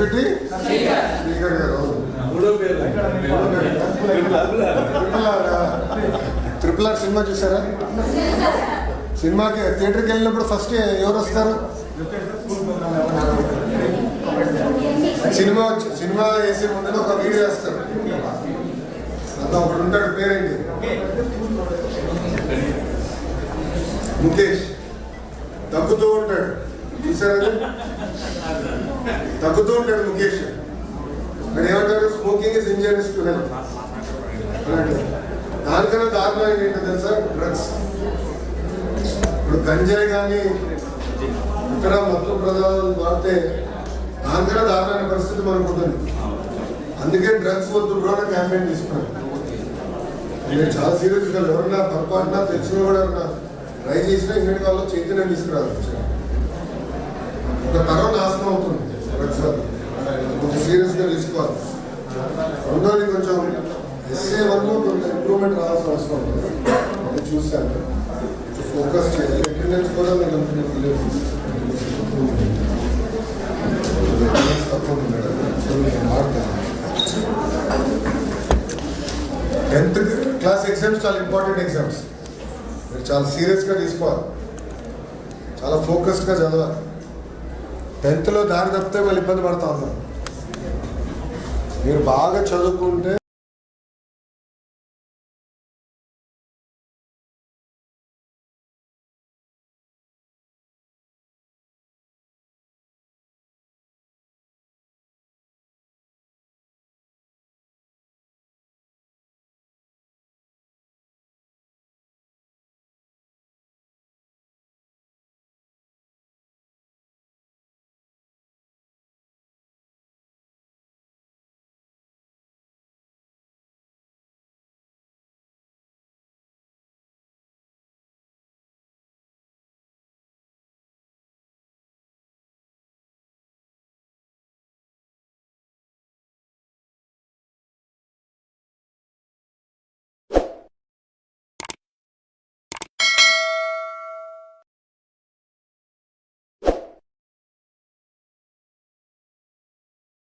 వెంకటి శ్రీకర్ గారు. Triple R cinema చూసారా? సినిమాకి థియేటర్కి వెళ్ళినప్పుడు ఫస్ట్ ఎవరు వస్తారు? సినిమా వేసే ముందు ఒక వీడియో వేస్తారు. అంతా ఒకడు ఉంటాడు, పేరేంటి? ముఖేష్. తగ్గుతూ ఉంటాడు, చూసారా? తగ్గుతూ ఉంటాడు ముఖేష్. మరి ఏమంటారు? Smoking is injurious to health. దానికన్నా దారుణం ఏంటో తెలుసా? డ్రగ్స్. ఇప్పుడు గంజాయి కానీ ఇతర మత్తు పదార్థాలు వాడితే దానికన్నా దారుణమైన పరిస్థితి మనకు ఉంటుంది. అందుకే డ్రగ్స్ వద్దు బ్రో అని క్యాంపెయిన్ తీసుకున్నాను. నేను చాలా సీరియస్గా ఎవరన్నా పొరపాటున తెలిసిన కూడా ఎవరన్నా ట్రై చేసినా ఇంటి వాళ్ళు చైతన్యం తీసుకురావచ్చు. ఒక తరం నాశనం అవుతుంది డ్రగ్స్ వల్ల. కొంచెం సీరియస్గా తీసుకోవాలి. రెండోది కొంచెం SA1 కొంచెం ఇంప్రూవ్మెంట్ రావాల్సిన అవసరం ఉంటుంది. అది చూశాను. ఫోకస్ చేయాలి. అటెండెన్స్ కూడా నేను టెన్త్ క్లాస్ ఎగ్జామ్స్ చాలా ఇంపార్టెంట్ ఎగ్జామ్స్. మీరు చాలా సీరియస్గా తీసుకోవాలి, చాలా ఫోకస్డ్గా చదవాలి. 10th దారి తప్పితే మళ్ళీ ఇబ్బంది పడతా ఉన్నాం. మీరు బాగా చదువుకుంటే